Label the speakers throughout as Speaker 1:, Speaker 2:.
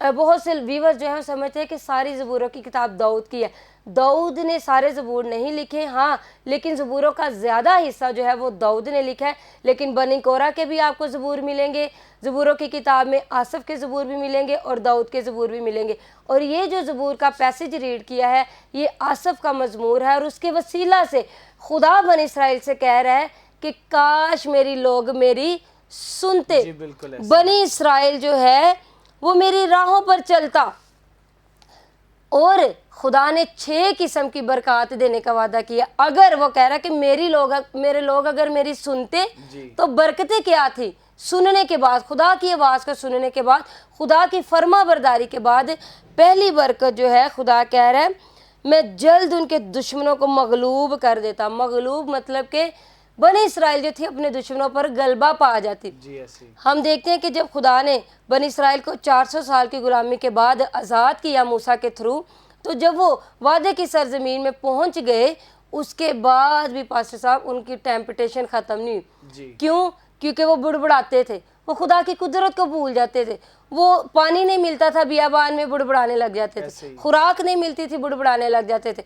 Speaker 1: بہت سے ویور جو ہیں سمجھتے ہیں کہ ساری زبوروں کی کتاب داؤد کی ہے. داؤد نے سارے زبور نہیں لکھے, ہاں لیکن زبوروں کا زیادہ حصہ جو ہے وہ داؤد نے لکھا ہے. لیکن بنی کورہ کے بھی آپ کو زبور ملیں گے, زبوروں کی کتاب میں آصف کے زبور بھی ملیں گے اور داؤد کے زبور بھی ملیں گے. اور یہ جو زبور کا پیسج ریڈ کیا ہے یہ آصف کا مزمور ہے, اور اس کے وسیلہ سے خدا بنی اسرائیل سے کہہ رہا ہے کہ کاش میری لوگ میری سنتے.
Speaker 2: جی بالکل ایسے.
Speaker 1: بنی اسرائیل جو ہے وہ میری راہوں پر چلتا. اور خدا نے 6 قسم کی برکات دینے کا وعدہ کیا. اگر وہ کہہ رہا ہے کہ میرے لوگ اگر میری سنتے تو برکتیں کیا تھی؟ سننے کے بعد, خدا کی آواز کو سننے کے بعد, خدا کی فرما برداری کے بعد پہلی برکت جو ہے خدا کہہ رہا ہے میں جلد ان کے دشمنوں کو مغلوب کر دیتا. مغلوب مطلب کہ بنی اسرائیل جو تھی اپنے دشمنوں پر غلبہ پا جاتی. ہم دیکھتے ہیں کہ جب خدا نے بنی اسرائیل کو 400 سال کی غلامی کے بعد آزاد کیا موسیٰ کے تھرو, تو جب وہ وعدے کی سرزمین میں پہنچ گئے اس کے بعد بھی پاسٹر صاحب ان کی ٹیمپٹیشن ختم نہیں ہوئی. کیوں؟ کیونکہ وہ بڑبڑاتے تھے, وہ خدا کی قدرت کو بھول جاتے تھے. وہ پانی نہیں ملتا تھا بیابان میں بڑبڑانے لگ جاتے تھے, خوراک نہیں ملتی تھی بڑبڑانے لگ جاتے تھے,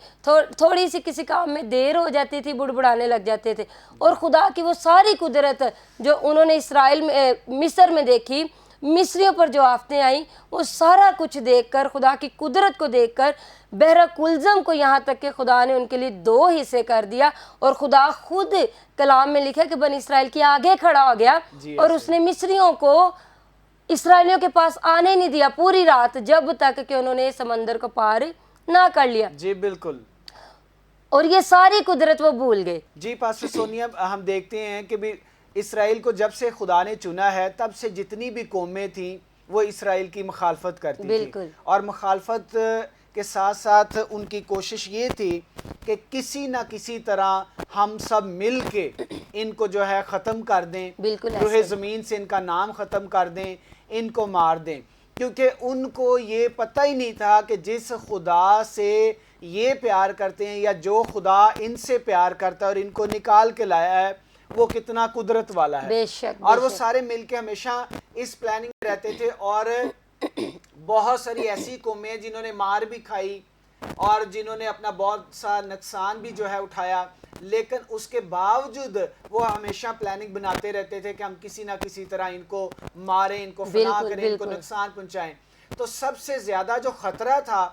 Speaker 1: تھوڑی سی کسی کام میں دیر ہو جاتی تھی بڑبڑانے لگ جاتے تھے. اور خدا کی وہ ساری قدرت جو انہوں نے اسرائیل میں مصر میں دیکھی, مصریوں پر جو آفتیں آئیں, وہ سارا کچھ دیکھ کر, خدا کی قدرت کو دیکھ کر, بحر کلزم کو یہاں تک کہ خدا نے ان کے لیے 2 حصے کر دیا. اور خدا خود کلام میں لکھا کہ بنی اسرائیل کے آگے کھڑا ہو گیا اور اس نے مصریوں کو اسرائیلیوں کے پاس آنے نہیں دیا پوری رات, جب تک کہ انہوں نے سمندر کو پار نہ کر لیا.
Speaker 2: جی بالکل.
Speaker 1: اور یہ ساری قدرت وہ بھول گئے.
Speaker 2: جی پاسٹر سونیا, ہم دیکھتے ہیں کہ بھی اسرائیل کو جب سے خدا نے چنا ہے تب سے جتنی بھی قومیں تھیں وہ اسرائیل کی مخالفت کرتی تھیں, اور مخالفت کے ساتھ ساتھ ان کی کوشش یہ تھی کہ کسی نہ کسی طرح ہم سب مل کے ان کو جو ہے ختم کر دیں, روح زمین سے ان کا نام ختم کر دیں, ان کو مار دیں. کیونکہ ان کو یہ پتہ ہی نہیں تھا کہ جس خدا سے یہ پیار کرتے ہیں یا جو خدا ان سے پیار کرتا ہے اور ان کو نکال کے لایا ہے وہ کتنا قدرت والا ہے.
Speaker 1: بے شک,
Speaker 2: اور وہ سارے مل کے ہمیشہ اس پلاننگ میں رہتے تھے. اور بہت ساری ایسی قومیں ہیں جنہوں نے مار بھی کھائی اور جنہوں نے اپنا بہت سا نقصان بھی جو ہے اٹھایا, لیکن اس کے باوجود وہ ہمیشہ پلاننگ بناتے رہتے تھے کہ ہم کسی نہ کسی طرح ان کو ماریں, ان کو فنا کریں, ان کو نقصان پہنچائیں. تو سب سے زیادہ جو خطرہ تھا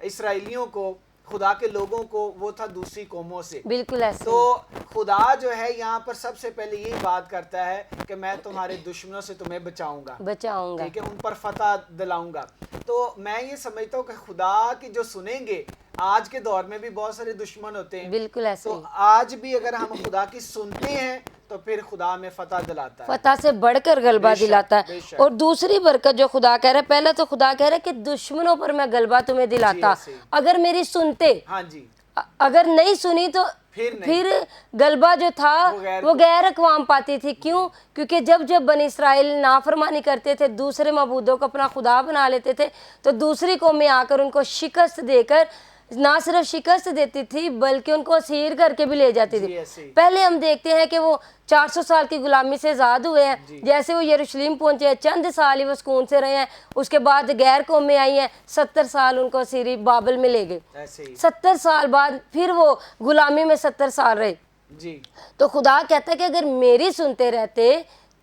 Speaker 2: اسرائیلیوں کو, خدا کے لوگوں کو, وہ تھا دوسری قوموں سے.
Speaker 1: بالکل ایسے.
Speaker 2: تو خدا جو ہے یہاں پر سب سے پہلے یہی بات کرتا ہے کہ میں تمہارے دشمنوں سے تمہیں بچاؤں گا, ٹھیک ہے, ان پر فتح دلاؤں گا. تو میں یہ سمجھتا ہوں کہ خدا کی جو سنیں گے, آج کے دور میں بھی بہت سارے دشمن ہوتے ہیں,
Speaker 1: بالکل ایسے.
Speaker 2: تو آج بھی اگر ہم خدا کی سنتے ہیں تو پھر خدا میں فتح دلاتا ہے,
Speaker 1: فتح سے بڑھ کر غلبہ دلاتا ہے. اور دوسری برکت جو خدا کہہ رہا ہے, پہلے تو خدا کہہ رہا ہے کہ دشمنوں پر میں غلبہ تمہیں دلاتا اگر میری سنتے.
Speaker 2: ہاں جی.
Speaker 1: اگر نہیں سنی تو پھر غلبہ جو تھا وہ غیر اقوام پاتی تھی. کیوں؟ کیونکہ جب بنی اسرائیل نافرمانی کرتے تھے, دوسرے معبودوں کو اپنا خدا بنا لیتے تھے, تو دوسری قومیں آ کر ان کو شکست دے کر نہ صرف شکست دیتی تھی بلکہ ان کو اسیر کر کے بھی لے جاتی تھی. پہلے ہم دیکھتے ہیں کہ وہ 400 سال کی غلامی سے آزاد ہوئے ہیں, جیسے وہ یروشلم پہنچے ہیں, چند سال ہی وہ سکون سے رہے ہیں, اس کے بعد غیر قومیں آئی ہیں, 70 سال ان کو اسیری بابل میں لے گئے, 70 سال بعد پھر وہ غلامی میں 70 سال رہے. تو خدا کہتا ہے کہ اگر میری سنتے رہتے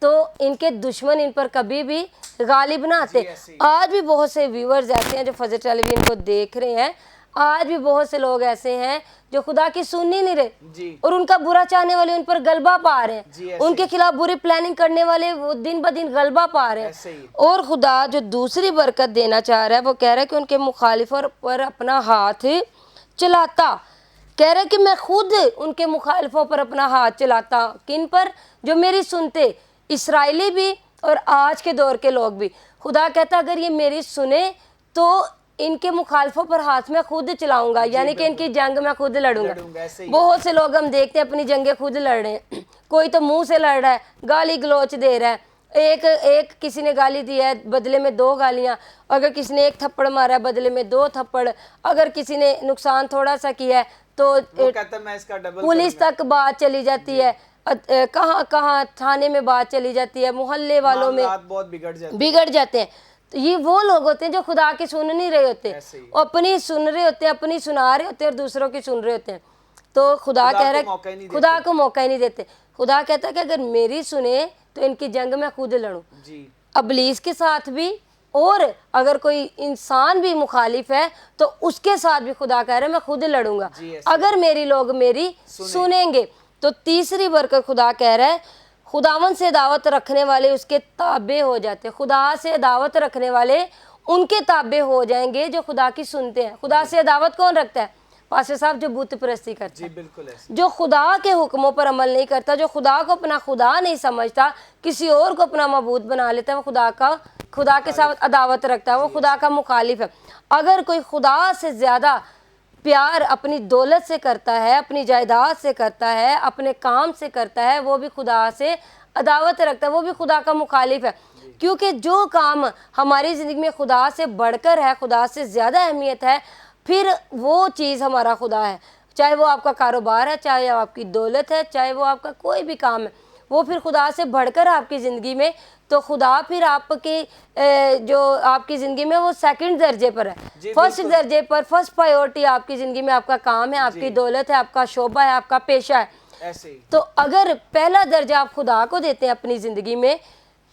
Speaker 1: تو ان کے دشمن ان پر کبھی بھی غالب نہ آتے. آج بھی بہت سے ویورز ایسے ہیں جو فضل ٹیلی ویژن کو دیکھ رہے ہیں, آج بھی بہت سے لوگ ایسے ہیں جو خدا کی سن ہی نہیں رہے, اور ان کا برا چاہنے والے ان پر غلبہ پا رہے ہیں, ان کے خلاف بری پلاننگ کرنے والے وہ دن بدن غلبہ پا رہے ہیں. اور خدا جو دوسری برکت دینا چاہ رہا ہے وہ کہہ رہا ہے کہ ان کے مخالفوں پر اپنا ہاتھ چلاتا. کہہ رہا ہے کہ میں خود ان کے مخالفوں پر اپنا ہاتھ چلاتا. کن پر؟ جو میری سنتے, اسرائیلی بھی اور آج کے دور کے لوگ بھی. خدا کہتا اگر یہ میری سنے تو ان کے مخالفوں پر ہاتھ میں خود چلاؤں گا, یعنی کہ ان کی جنگ میں خود لڑوں گا. بہت سے لوگ ہم دیکھتے ہیں اپنی جنگیں خود لڑ رہے ہیں, کوئی تو منہ سے لڑ رہا ہے, گالی گلوچ دے رہا ہے, ایک کسی نے گالی دی ہے بدلے میں 2 گالیاں, اگر کسی نے 1 تھپڑ مارا ہے بدلے میں 2 تھپڑ, اگر کسی نے نقصان تھوڑا سا کیا ہے تو پولیس تک بات چلی جاتی ہے, کہاں تھانے میں بات چلی جاتی ہے, محلے والوں میں بگڑ جاتے ہیں. تو یہ وہ لوگ ہوتے ہیں جو خدا کی سن نہیں رہے ہوتے،
Speaker 2: ایسے ہی
Speaker 1: اپنی سن رہے ہوتے ہیں، اپنی سنا رہے ہوتے ہیں اور دوسروں کی سن رہے ہوتے ہیں. تو خدا کہہ رہا ہے خدا کو موقع ہی نہیں دیتے. خدا کہتا ہے کہ اگر میری سنیں تو ان کی جنگ میں خود لڑوں،
Speaker 2: جی
Speaker 1: ابلیس کے ساتھ بھی، اور اگر کوئی انسان بھی مخالف ہے تو اس کے ساتھ بھی خدا کہہ رہا ہے میں خود لڑوں گا
Speaker 2: جی ایسے
Speaker 1: اگر میری لوگ میری سنیں گے. تو تیسری برکت خدا کہہ رہا ہے خداوند سے دعوت رکھنے والے اس کے تابع ہو جاتے ہیں. خدا سے دعوت رکھنے والے ان کے تابع ہو جائیں گے جو خدا کی سنتے ہیں. خدا سے دعوت کون رکھتا ہے؟ پاسٹر صاحب جو بت پرستی کرتا
Speaker 2: جی
Speaker 1: ہے،
Speaker 2: بالکل ایسے.
Speaker 1: جو خدا کے حکموں پر عمل نہیں کرتا، جو خدا کو اپنا خدا نہیں سمجھتا، کسی اور کو اپنا معبود بنا لیتا ہے، وہ خدا کے ساتھ عداوت رکھتا ہے، وہ خدا کا مخالف ہے. اگر کوئی خدا سے زیادہ پیار اپنی دولت سے کرتا ہے، اپنی جائیداد سے کرتا ہے، اپنے کام سے کرتا ہے، وہ بھی خدا سے عداوت رکھتا ہے، وہ بھی خدا کا مخالف ہے. کیونکہ جو کام ہماری زندگی میں خدا سے بڑھ کر ہے، خدا سے زیادہ اہمیت ہے، پھر وہ چیز ہمارا خدا ہے. چاہے وہ آپ کا کاروبار ہے، چاہے آپ کی دولت ہے، چاہے وہ آپ کا کوئی بھی کام ہے، وہ پھر خدا سے بڑھ کر آپ کی زندگی میں، تو خدا پھر آپ کی جو آپ کی زندگی میں وہ سیکنڈ درجے پر ہے. فرسٹ درجے پر، فرسٹ پرائیورٹی آپ کی زندگی میں آپ کا کام ہے، آپ کی دولت ہے، آپ کا شعبہ ہے، آپ کا پیشہ ہے.
Speaker 2: ایسے ہی
Speaker 1: تو اگر پہلا درجہ آپ خدا کو دیتے ہیں اپنی زندگی میں،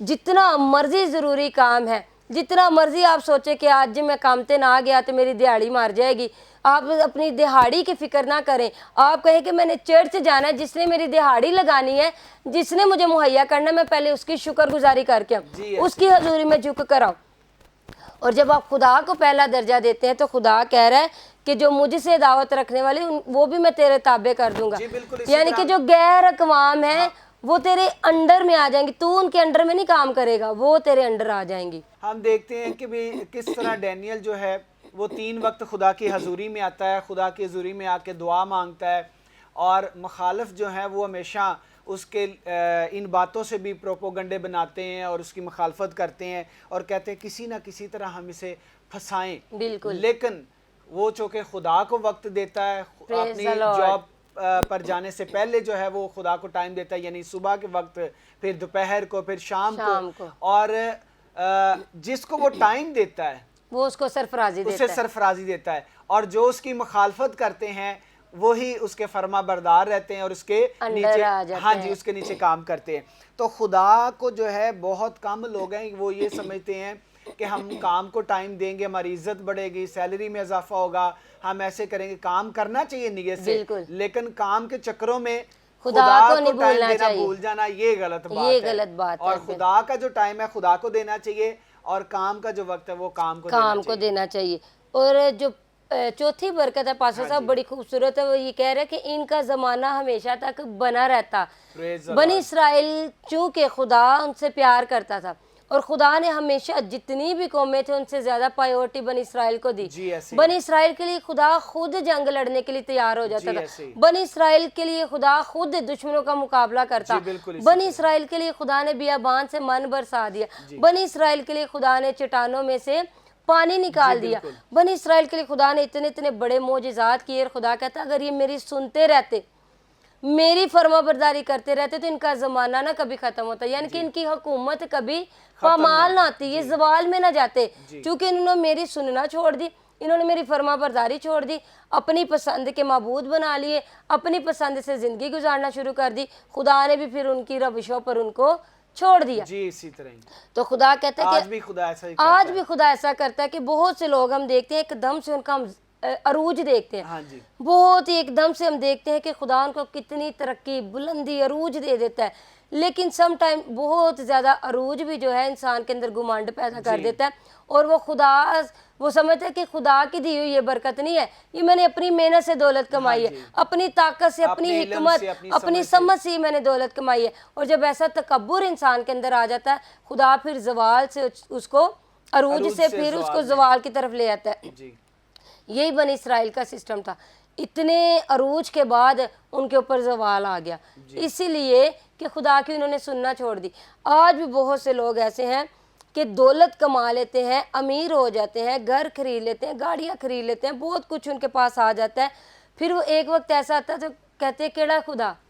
Speaker 1: جتنا مرضی ضروری کام ہے، جتنا مرضی آپ سوچیں کہ آج میں کام تے نہ گیا تو میری دیہاڑی مار جائے گی، آپ اپنی دیہاڑی کی فکر نہ کریں. آپ کہیں کہ میں نے چرچ جانا ہے، جس نے میری دیہاڑی لگانی ہے، جس نے مجھے مہیا کرنا ہے، میں پہلے اس کی شکر گزاری کر کے اس کی حضوری میں جھک کر آؤں. اور جب آپ خدا کو پہلا درجہ دیتے ہیں تو خدا کہہ رہا ہے کہ جو مجھ سے دعوت رکھنے والے وہ بھی میں تیرے تابع کر دوں گا. یعنی کہ جو غیر اقوام ہیں وہ تیرے انڈر میں آ جائیں گی، تو ان کے انڈر میں نہیں کام کرے گا، وہ تیرے انڈر آ جائیں گی.
Speaker 2: ہم دیکھتے ہیں کہ کس طرح ڈینیل جو ہے وہ 3 وقت خدا کی حضوری میں آتا ہے، خدا کی حضوری میں آ کے دعا مانگتا ہے، اور مخالف جو ہیں وہ ہمیشہ اس کے ان باتوں سے بھی پروپوگنڈے بناتے ہیں اور اس کی مخالفت کرتے ہیں اور کہتے ہیں کسی نہ کسی طرح ہم اسے پھنسائیں.
Speaker 1: بالکل.
Speaker 2: لیکن وہ چونکہ خدا کو وقت دیتا ہے، اپنی جاب پر جانے سے پہلے جو ہے وہ خدا کو ٹائم دیتا ہے، یعنی صبح کے وقت، پھر دوپہر کو، پھر شام کو، اور جس کو وہ ٹائم دیتا ہے
Speaker 1: وہ اس کو سرفرازی دیتا ہے،
Speaker 2: اسے سرفرازی دیتا ہے، اور جو اس کی مخالفت کرتے ہیں وہی اس کے فرما بردار رہتے ہیں اور اس کے نیچے ہاں جی اس کے نیچے کام کرتے ہیں. تو خدا کو جو ہے بہت کم لوگ ہیں وہ یہ سمجھتے ہیں کہ ہم کام کو ٹائم دیں گے، ہماری عزت بڑھے گی، سیلری میں اضافہ ہوگا، ہم ایسے کریں گے. کام کرنا چاہیے نیت سے، لیکن کام کے چکروں میں خدا کو ٹائم دینا بھول جانا یہ غلط بات ہے. اور خدا کا جو ٹائم ہے خدا کو دینا چاہیے، اور کام کا جو وقت ہے وہ کام کو
Speaker 1: دینا چاہیے. اور جو چوتھی برکت ہے پاسٹر صاحب بڑی خوبصورت ہے، وہ یہ کہہ رہے کہ ان کا زمانہ ہمیشہ تک بنا رہتا. بنی اسرائیل چونکہ خدا ان سے پیار کرتا تھا اور خدا نے ہمیشہ جتنی بھی قومیں تھے ان سے زیادہ پرائیورٹی بنی اسرائیل کو دی. بنی اسرائیل کے لیے خدا خود جنگ لڑنے کے لیے تیار ہو جاتا تھا. بنی اسرائیل کے لیے خدا خود دشمنوں کا مقابلہ کرتا. بنی اسرائیل کے لیے خدا نے بیابان سے من برسا دیا. بنی اسرائیل کے لیے خدا نے چٹانوں میں سے پانی نکال دیا. بنی اسرائیل کے لیے خدا نے اتنے بڑے معجزات کیے. اور خدا کہتا اگر یہ میری سنتے رہتے، میری فرما برداری کرتے رہتے تو ان کا زمانہ نہ کبھی ختم ہوتا، یعنی کہ ان کی حکومت کبھی پامال نہ آتی، یہ زوال میں نہ جاتے. چونکہ انہوں نے میری سننا چھوڑ دی، انہوں نے میری فرما برداری چھوڑ دی، اپنی پسند کے معبود بنا لیے، اپنی پسند سے زندگی گزارنا شروع کر دی. خدا نے بھی پھر ان کی روشوں پر ان کو چھوڑ دیا.
Speaker 2: اسی طرح
Speaker 1: تو خدا کہتا ہے کہ
Speaker 2: آج بھی
Speaker 1: خدا ایسا کرتا ہے کہ بہت سے لوگ ہم دیکھتے ہیں ایک دم سے ان کا ہم عروج دیکھتے ہیں، بہت ہی ایک دم سے ہم دیکھتے ہیں کہ خدا ان کو کتنی ترقی، بلندی، عروج دے دیتا ہے. لیکن سم ٹائم بہت زیادہ عروج بھی جو ہے انسان کے اندر گمانڈ پیدا کر دیتا ہے، اور وہ سمجھتا ہے کہ خدا کی دی ہوئی یہ برکت نہیں ہے، یہ میں نے اپنی محنت سے دولت کمائی ہے، اپنی طاقت سے، اپنی حکمت، اپنی سمجھ سے میں نے دولت کمائی ہے. اور جب ایسا تکبر انسان کے اندر آ جاتا ہے، خدا پھر زوال سے اس کو عروج سے پھر اس کو زوال کی طرف لے آتا ہے. یہی بنی اسرائیل کا سسٹم تھا. اتنے عروج کے بعد ان کے اوپر زوال آ گیا، اسی لیے کہ خدا کی انہوں نے سننا چھوڑ دی. آج بھی بہت سے لوگ ایسے ہیں کہ دولت کما لیتے ہیں، امیر ہو جاتے ہیں، گھر خرید لیتے ہیں، گاڑیاں خرید لیتے ہیں، بہت کچھ ان کے پاس آ جاتا ہے. پھر وہ ایک وقت ایسا آتا ہے تو کہتے ہیں کیڑا خدا،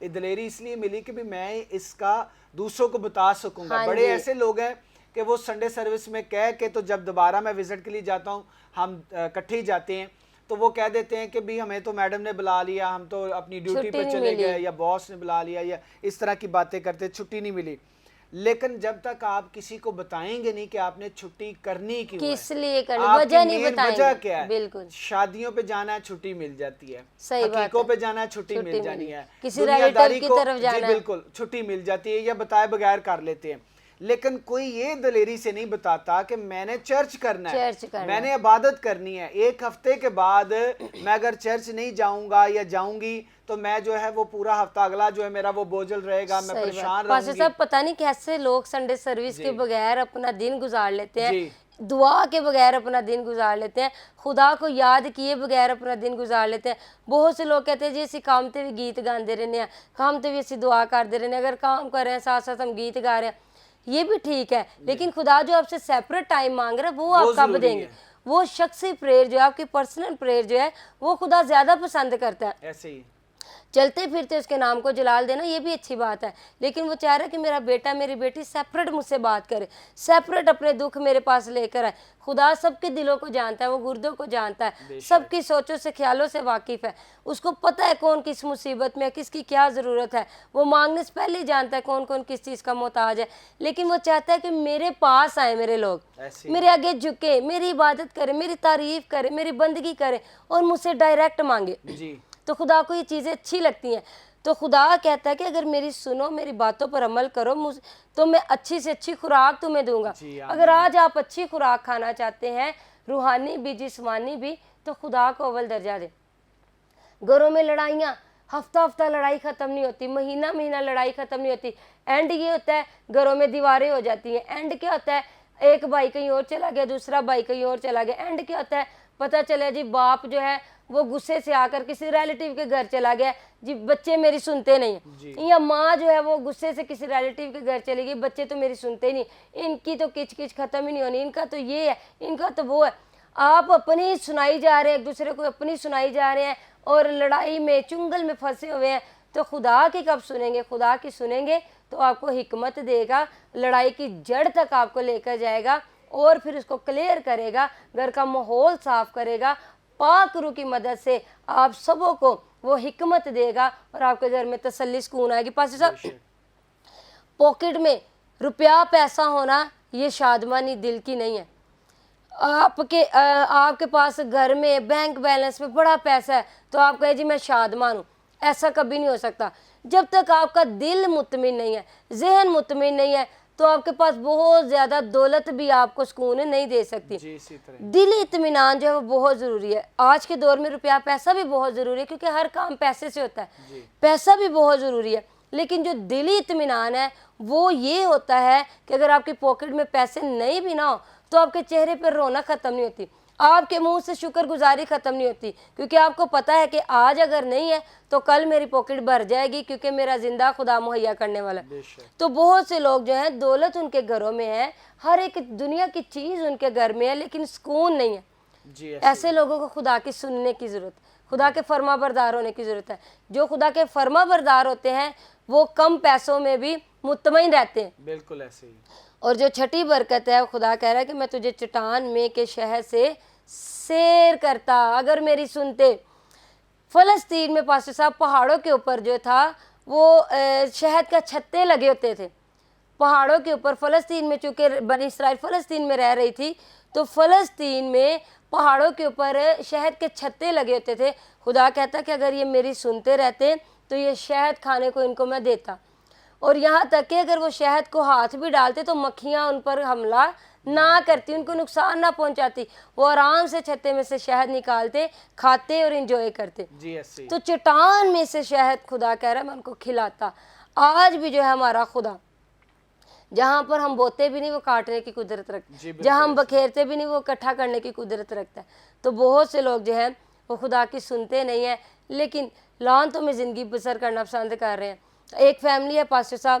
Speaker 2: دلیری اس لیے ملی کہ بھی میں اس کا دوسروں کو بتا سکوں گا. بڑے ایسے لوگ ہیں کہ وہ سنڈے سروس میں کہہ کے تو جب دوبارہ میں وزٹ کے لیے جاتا ہوں, ہم اکٹھے ہی جاتے ہیں, تو وہ کہہ دیتے ہیں کہ بھی ہمیں تو میڈم نے بلا لیا, ہم تو اپنی ڈیوٹی پہ چلے گئے, یا باس نے بلا لیا, یا اس طرح کی باتیں کرتے, چھٹی نہیں ملی. لیکن جب تک آپ کسی کو بتائیں گے نہیں کہ آپ نے چھٹی کرنی کیوں ہے,
Speaker 1: کس لیے کرنی,
Speaker 2: آپ
Speaker 1: وجہ
Speaker 2: کی
Speaker 1: نہیں
Speaker 2: مین
Speaker 1: بتائیں
Speaker 2: وجہ
Speaker 1: گے.
Speaker 2: کیا ہے.
Speaker 1: بالکل
Speaker 2: شادیوں پہ جانا ہے چھٹی مل جاتی ہے,
Speaker 1: صحیح بات
Speaker 2: حقیقوں
Speaker 1: ہے,
Speaker 2: پہ جانا ہے چھٹی مل جانی ہے,
Speaker 1: کسی
Speaker 2: دنیا
Speaker 1: ریلیٹیو
Speaker 2: داری
Speaker 1: کی
Speaker 2: کو
Speaker 1: طرف
Speaker 2: جی
Speaker 1: جانا ہے
Speaker 2: بالکل چھٹی مل جاتی ہے, یا بتائے بغیر کر لیتے ہیں. لیکن کوئی یہ دلیری سے نہیں بتاتا کہ میں نے چرچ کرنا ہے, میں نے عبادت کرنی ہے. ایک ہفتے کے بعد میں اگر چرچ نہیں جاؤں گا یا جاؤں گی تو میں جو ہے وہ پورا ہفتہ اگلا جو ہے میرا وہ بوجھل رہے گا, میں پریشان رہوں گی.
Speaker 1: صاحب پتہ نہیں کیسے لوگ سنڈے سروس کے بغیر اپنا دن گزار لیتے ہیں,
Speaker 2: جی
Speaker 1: دعا کے بغیر اپنا دن گزار لیتے ہیں, خدا کو یاد کیے بغیر اپنا دن گزار لیتے ہیں. بہت سے لوگ کہتے ہیں جی اسی کام تے بھی گیت گاندے رہنے ہیں, کام تے بھی اسی دعا کرتے رہنے ہیں, اگر کام کر رہے ہیں ساتھ ساتھ ہم گیت گا رہے ہیں, یہ بھی ٹھیک ہے. لیکن خدا جو آپ سے سیپریٹ ٹائم مانگ رہا ہے وہ آپ کب دیں گے؟ وہ شخصی پریئر جو ہے, آپ کی پرسنل پریئر جو ہے, وہ خدا زیادہ پسند کرتا ہے.
Speaker 2: ایسے ہی
Speaker 1: چلتے پھرتے اس کے نام کو جلال دینا یہ بھی اچھی بات ہے, لیکن وہ چاہ رہا ہے کہ میرا بیٹا میری بیٹی سیپریٹ مجھ سے بات کرے, سیپریٹ اپنے دکھ میرے پاس لے کر آئے. خدا سب کے دلوں کو جانتا ہے, وہ گردوں کو جانتا ہے, سب کی سوچوں سے خیالوں سے واقف ہے. اس کو پتہ ہے کون کس مصیبت میں, کس کی کیا ضرورت ہے. وہ مانگنے سے پہلے ہی جانتا ہے کون کون کس چیز کا محتاج ہے. لیکن وہ چاہتا ہے کہ میرے پاس آئے میرے لوگ, میرے آگے جھکے, میری عبادت کرے, میری تعریف کرے, میری بندگی کرے اور مجھ سے ڈائریکٹ مانگے. تو خدا کو یہ چیزیں اچھی لگتی ہیں. تو خدا کہتا ہے کہ اگر میری سنو, میری باتوں پر عمل کرو, تو میں اچھی سے اچھی خوراک تمہیں دوں گا. اگر آج آپ اچھی خوراک کھانا چاہتے ہیں, روحانی بھی جسمانی بھی, تو خدا کو اول درجہ دیں. گھروں میں لڑائیاں, ہفتہ ہفتہ لڑائی ختم نہیں ہوتی, مہینہ مہینہ لڑائی ختم نہیں ہوتی. اینڈ یہ ہوتا ہے گھروں میں دیواریں ہو جاتی ہیں. اینڈ کیا ہوتا ہے, ایک بھائی کہیں اور چلا گیا, دوسرا بھائی کہیں اور چلا گیا. اینڈ کیا ہوتا ہے, پتہ چلے جی باپ جو ہے وہ غصے سے آ کر کسی ریلیٹیو کے گھر چلا گیا, جی بچے میری سنتے نہیں ہیں. یا ماں جو ہے وہ غصے سے کسی ریلیٹیو کے گھر چلے گی, بچے تو میری سنتے نہیں, ان کی تو کچ کچ ختم ہی نہیں ہونی, ان کا تو یہ ہے, ان کا تو وہ ہے. آپ اپنی سنائی جا رہے ہیں, ایک دوسرے کو اپنی سنائی جا رہے ہیں, اور لڑائی میں چنگل میں پھنسے ہوئے ہیں. تو خدا کی کب سنیں گے؟ خدا کی سنیں گے تو آپ کو حکمت دے گا, لڑائی کی جڑ تک آپ کو لے کر جائے گا, اور پھر اس کو کلیئر کرے گا, گھر کا ماحول صاف کرے گا. پاک روح کی مدد سے آپ سبوں کو وہ حکمت دے گا, اور آپ کے گھر میں تسلی سکون آئے گی. پاسے صاحب, پاکٹ میں روپیہ پیسہ ہونا یہ شادمانی دل کی نہیں ہے. آپ کے پاس گھر میں بینک بیلنس میں بڑا پیسہ ہے تو آپ کہیں جی میں شادمان ہوں, ایسا کبھی نہیں ہو سکتا. جب تک آپ کا دل مطمئن نہیں ہے, ذہن مطمئن نہیں ہے, تو آپ کے پاس بہت زیادہ دولت بھی آپ کو سکون نہیں دے سکتی. دلی اطمینان جو ہے وہ بہت ضروری ہے. آج کے دور میں روپیہ پیسہ بھی بہت ضروری ہے, کیونکہ ہر کام پیسے سے ہوتا ہے, پیسہ بھی بہت ضروری ہے. لیکن جو دلی اطمینان ہے وہ یہ ہوتا ہے کہ اگر آپ کی پاکٹ میں پیسے نہیں بھی نہ ہو تو آپ کے چہرے پر رونق ختم نہیں ہوتی, آپ کے منہ سے شکر گزاری ختم نہیں ہوتی, کیونکہ آپ کو پتہ ہے کہ آج اگر نہیں ہے تو کل میری پاکٹ بھر جائے گی, کیونکہ میرا زندہ خدا مہیا کرنے والا ہے. تو بہت سے لوگ جو ہیں دولت ان کے گھروں میں ہے, ہر ایک دنیا کی چیز ان کے گھر میں ہے, لیکن سکون نہیں ہے. ایسے لوگوں کو خدا کی سننے کی ضرورت, خدا کے فرما بردار ہونے کی ضرورت ہے. جو خدا کے فرما بردار ہوتے ہیں وہ کم پیسوں میں بھی مطمئن رہتے ہیں.
Speaker 2: بالکل ایسے ہی. اور
Speaker 1: جو چھٹی برکت ہے, خدا کہہ رہا ہے کہ میں تجھے چٹان میں کے شہر سے سیر کرتا اگر میری سنتے. فلسطین میں پاسٹر صاحب پہاڑوں کے اوپر جو تھا وہ شہد کا چھتے لگے ہوتے تھے پہاڑوں کے اوپر. فلسطین میں چونکہ بنی اسرائیل فلسطین میں رہ رہی تھی, تو فلسطین میں پہاڑوں کے اوپر شہد کے چھتے لگے ہوتے تھے. خدا کہتا کہ اگر یہ میری سنتے رہتے تو یہ شہد کھانے کو ان کو میں دیتا, اور یہاں تک کہ اگر وہ شہد کو ہاتھ بھی ڈالتے تو مکھیاں ان پر حملہ نہ کرتی, ان کو نقصان نہ پہنچاتی. وہ آرام سے چھتے میں سے شہد نکالتے, کھاتے اور انجوائے کرتے. تو چٹان میں سے شہد خدا کہہ رہا ہے میں ان کو کھلاتا. آج بھی جو ہے ہمارا خدا جہاں پر ہم بوتے بھی نہیں وہ کاٹنے کی قدرت رکھتا ہے, جہاں ہم بکھیرتے بھی نہیں وہ اکٹھا کرنے کی قدرت رکھتا ہے. تو بہت سے لوگ جو ہیں وہ خدا کی سنتے نہیں ہیں, لیکن لانتوں میں زندگی بسر کرنا پسند کر رہے ہیں. ایک فیملی ہے پاسٹر صاحب,